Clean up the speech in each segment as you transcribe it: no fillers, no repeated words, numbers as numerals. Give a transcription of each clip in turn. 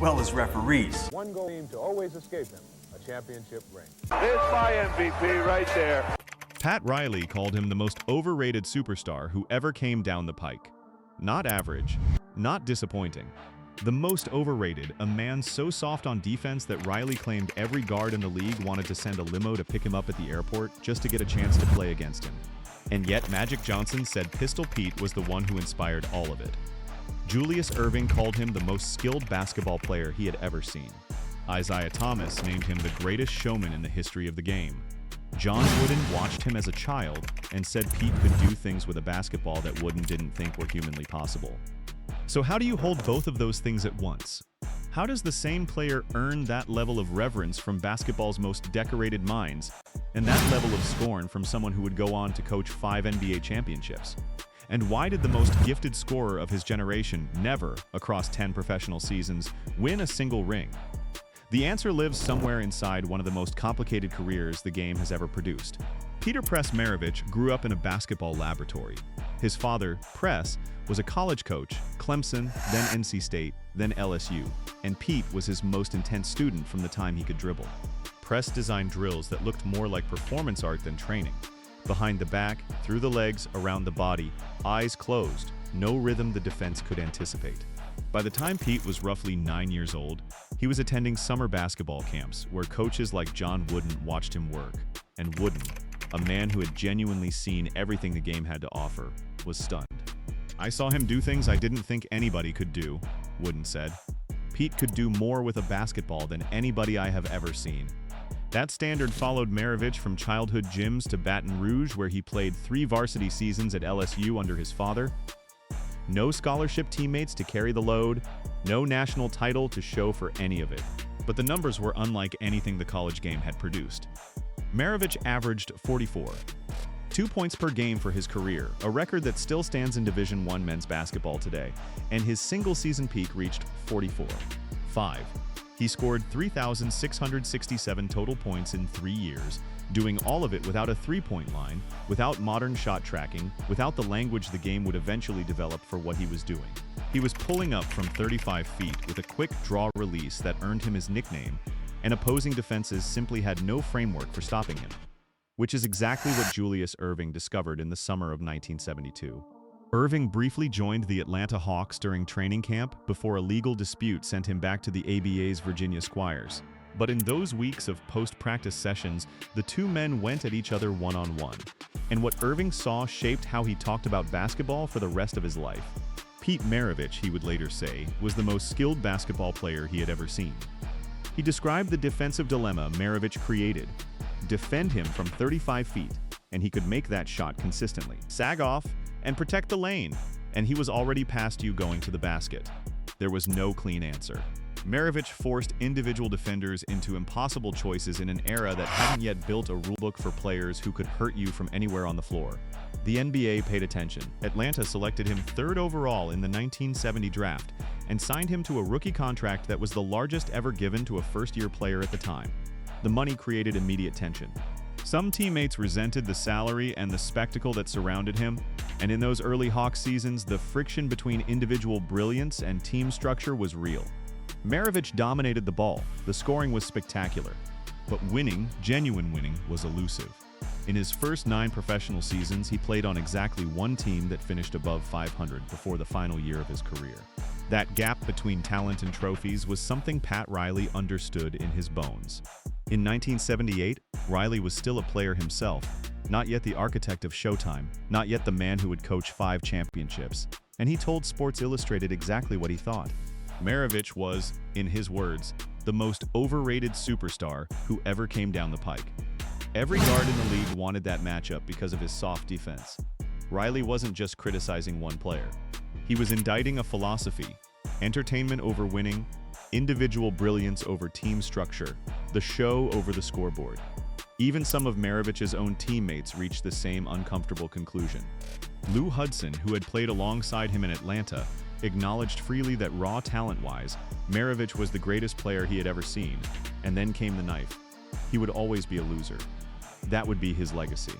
well as referees. One goal team to always escape him, a championship ring. There's my MVP right there. Pat Riley called him the most overrated superstar who ever came down the pike. Not average, not disappointing. The most overrated, a man so soft on defense that Riley claimed every guard in the league wanted to send a limo to pick him up at the airport just to get a chance to play against him. And yet Magic Johnson said Pistol Pete was the one who inspired all of it. Julius Erving called him the most skilled basketball player he had ever seen. Isaiah Thomas named him the greatest showman in the history of the game. John Wooden watched him as a child and said Pete could do things with a basketball that Wooden didn't think were humanly possible. So how do you hold both of those things at once? How does the same player earn that level of reverence from basketball's most decorated minds, and that level of scorn from someone who would go on to coach 5 NBA championships? And why did the most gifted scorer of his generation never, across 10 professional seasons, win a single ring? The answer lives somewhere inside one of the most complicated careers the game has ever produced. Peter Press Maravich grew up in a basketball laboratory. His father, Press, was a college coach, Clemson, then NC State, then LSU, and Pete was his most intense student from the time he could dribble. Press designed drills that looked more like performance art than training. Behind the back, through the legs, around the body, eyes closed, no rhythm the defense could anticipate. By the time Pete was roughly 9 years old, he was attending summer basketball camps where coaches like John Wooden watched him work, and Wooden, a man who had genuinely seen everything the game had to offer, was stunned. "I saw him do things I didn't think anybody could do," Wooden said. "Pete could do more with a basketball than anybody I have ever seen." That standard followed Maravich from childhood gyms to Baton Rouge, where he played 3 varsity seasons at LSU under his father. No scholarship teammates to carry the load, no national title to show for any of it. But the numbers were unlike anything the college game had produced. Maravich averaged 44. 2 points per game for his career, a record that still stands in Division I men's basketball today, and his single-season peak reached 44. 5. He scored 3,667 total points in 3 years, doing all of it without a three-point line, without modern shot tracking, without the language the game would eventually develop for what he was doing. He was pulling up from 35 feet with a quick draw release that earned him his nickname, and opposing defenses simply had no framework for stopping him. Which is exactly what Julius Erving discovered in the summer of 1972. Erving briefly joined the Atlanta Hawks during training camp before a legal dispute sent him back to the ABA's Virginia Squires. But in those weeks of post-practice sessions, the two men went at each other one-on-one. And what Erving saw shaped how he talked about basketball for the rest of his life. Pete Maravich, he would later say, was the most skilled basketball player he had ever seen. He described the defensive dilemma Maravich created. Defend him from 35 feet, and he could make that shot consistently. Sag off and protect the lane, and he was already past you going to the basket. There was no clean answer. Maravich forced individual defenders into impossible choices in an era that hadn't yet built a rulebook for players who could hurt you from anywhere on the floor. The NBA paid attention. Atlanta selected him 3rd overall in the 1970 draft and signed him to a rookie contract that was the largest ever given to a first-year player at the time. The money created immediate tension. Some teammates resented the salary and the spectacle that surrounded him, and in those early Hawks seasons, the friction between individual brilliance and team structure was real. Maravich dominated the ball, the scoring was spectacular, but winning, genuine winning, was elusive. In his first 9 professional seasons, he played on exactly one team that finished above 500 before the final year of his career. That gap between talent and trophies was something Pat Riley understood in his bones. In 1978, Riley was still a player himself, not yet the architect of Showtime, not yet the man who would coach 5 championships, and he told Sports Illustrated exactly what he thought. Maravich was, in his words, the most overrated superstar who ever came down the pike. Every guard in the league wanted that matchup because of his soft defense. Riley wasn't just criticizing one player. He was indicting a philosophy: entertainment over winning, individual brilliance over team structure, the show over the scoreboard. Even some of Maravich's own teammates reached the same uncomfortable conclusion. Lou Hudson, who had played alongside him in Atlanta, acknowledged freely that raw talent-wise, Maravich was the greatest player he had ever seen, and then came the knife. He would always be a loser. That would be his legacy.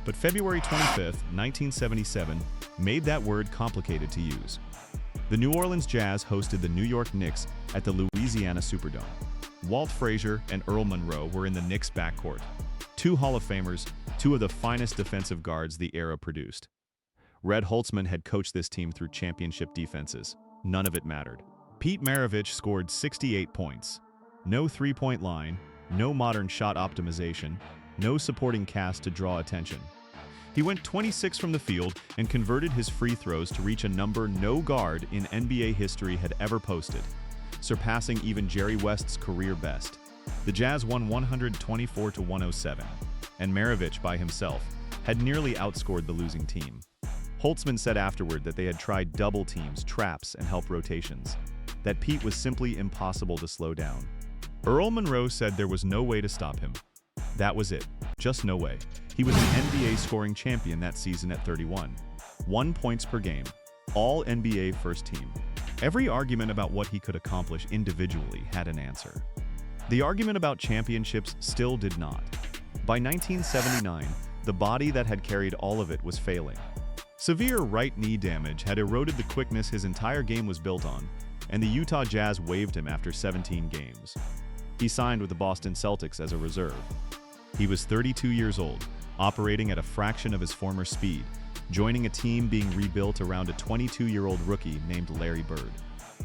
But February 25th, 1977, made that word complicated to use. The New Orleans Jazz hosted the New York Knicks at the Louisiana Superdome. Walt Frazier and Earl Monroe were in the Knicks' backcourt. Two Hall of Famers, two of the finest defensive guards the era produced. Red Holtzman had coached this team through championship defenses. None of it mattered. Pete Maravich scored 68 points. No three-point line, no modern shot optimization, no supporting cast to draw attention. He went 26 from the field and converted his free throws to reach a number no guard in NBA history had ever posted, surpassing even Jerry West's career best. The Jazz won 124-107, and Maravich by himself had nearly outscored the losing team. Holtzman said afterward that they had tried double teams, traps, and help rotations, that Pete was simply impossible to slow down. Earl Monroe said there was no way to stop him. That was it. Just no way. He was the NBA scoring champion that season at 31. 1 points per game. All NBA first team. Every argument about what he could accomplish individually had an answer. The argument about championships still did not. By 1979, the body that had carried all of it was failing. Severe right knee damage had eroded the quickness his entire game was built on, and the Utah Jazz waived him after 17 games. He signed with the Boston Celtics as a reserve. He was 32 years old, operating at a fraction of his former speed, joining a team being rebuilt around a 22-year-old rookie named Larry Bird.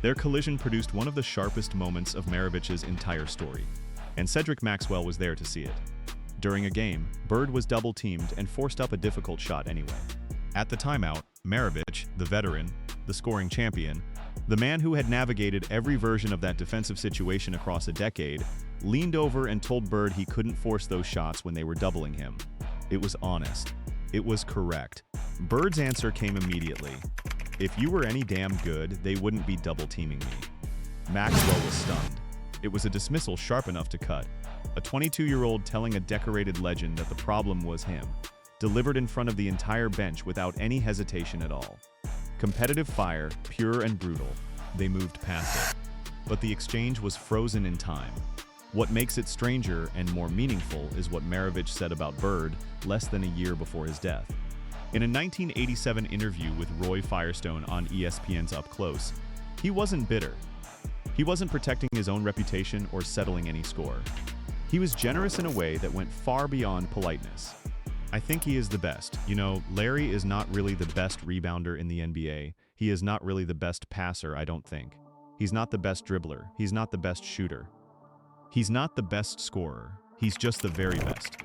Their collision produced one of the sharpest moments of Maravich's entire story, and Cedric Maxwell was there to see it. During a game, Bird was double-teamed and forced up a difficult shot anyway. At the timeout, Maravich, the veteran, the scoring champion, the man who had navigated every version of that defensive situation across a decade, leaned over and told Bird he couldn't force those shots when they were doubling him. It was honest. It was correct. Bird's answer came immediately. If you were any damn good, they wouldn't be double-teaming me. Maxwell was stunned. It was a dismissal sharp enough to cut. A 22-year-old telling a decorated legend that the problem was him, delivered in front of the entire bench without any hesitation at all. Competitive fire, pure and brutal. They moved past it. But the exchange was frozen in time. What makes it stranger and more meaningful is what Maravich said about Bird less than a year before his death. In a 1987 interview with Roy Firestone on ESPN's Up Close, he wasn't bitter. He wasn't protecting his own reputation or settling any score. He was generous in a way that went far beyond politeness. I think he is the best. You know, Larry is not really the best rebounder in the NBA. He is not really the best passer, I don't think. He's not the best dribbler. He's not the best shooter. He's not the best scorer. He's just the very best.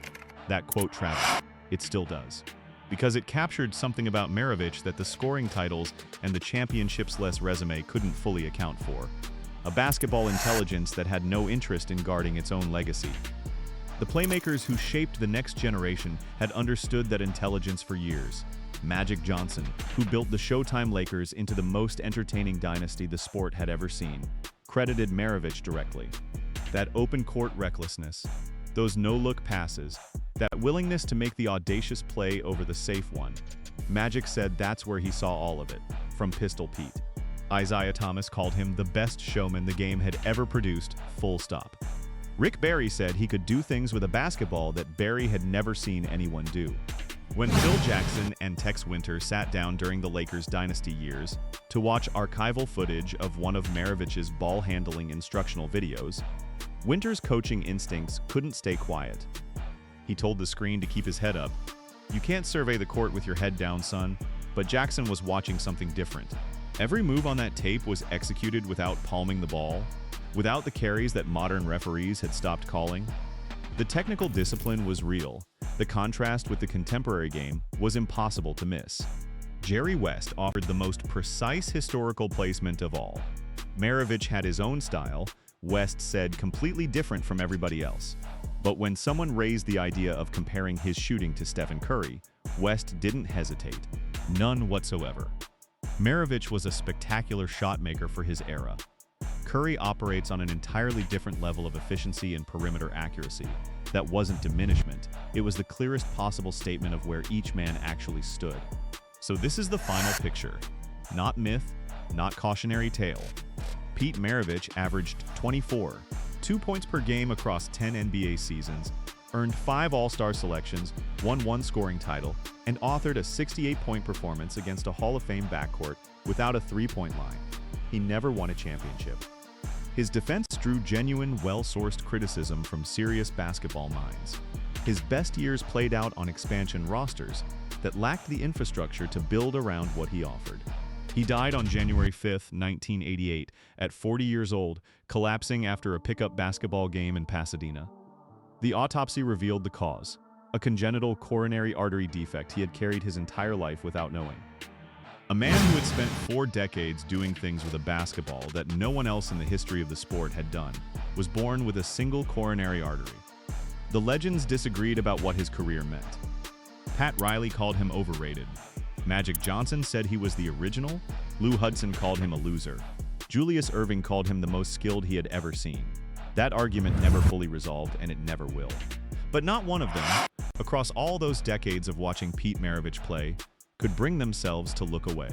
That quote traveled. It still does. Because it captured something about Maravich that the scoring titles and the championships-less resume couldn't fully account for. A basketball intelligence that had no interest in guarding its own legacy. The playmakers who shaped the next generation had understood that intelligence for years. Magic Johnson, who built the Showtime Lakers into the most entertaining dynasty the sport had ever seen, credited Maravich directly. That open-court recklessness, those no-look passes, that willingness to make the audacious play over the safe one. Magic said that's where he saw all of it, from Pistol Pete. Isaiah Thomas called him the best showman the game had ever produced, full stop. Rick Barry said he could do things with a basketball that Barry had never seen anyone do. When Phil Jackson and Tex Winter sat down during the Lakers' dynasty years to watch archival footage of one of Maravich's ball-handling instructional videos, Winter's coaching instincts couldn't stay quiet. He told the screen to keep his head up. "You can't survey the court with your head down, son." But Jackson was watching something different. Every move on that tape was executed without palming the ball, without the carries that modern referees had stopped calling. The technical discipline was real. The contrast with the contemporary game was impossible to miss. Jerry West offered the most precise historical placement of all. Maravich had his own style, West said completely different from everybody else. But when someone raised the idea of comparing his shooting to Stephen Curry, West didn't hesitate. None whatsoever. Maravich was a spectacular shot maker for his era. Curry operates on an entirely different level of efficiency and perimeter accuracy. That wasn't diminishment. It was the clearest possible statement of where each man actually stood. So this is the final picture. Not myth, not cautionary tale. Pete Maravich averaged 24, 2 points per game across 10 NBA seasons, earned 5 All-Star selections, won 1 scoring title, and authored a 68-point performance against a Hall of Fame backcourt without a three-point line. He never won a championship. His defense drew genuine, well-sourced criticism from serious basketball minds. His best years played out on expansion rosters that lacked the infrastructure to build around what he offered. He died on January 5, 1988, at 40 years old, collapsing after a pickup basketball game in Pasadena. The autopsy revealed the cause, a congenital coronary artery defect he had carried his entire life without knowing. A man who had spent 4 decades doing things with a basketball that no one else in the history of the sport had done, was born with a single coronary artery. The legends disagreed about what his career meant. Pat Riley called him overrated. Magic Johnson said he was the original. Lou Hudson called him a loser. Julius Erving called him the most skilled he had ever seen. That argument never fully resolved, and it never will. But not one of them, across all those decades of watching Pete Maravich play, could bring themselves to look away.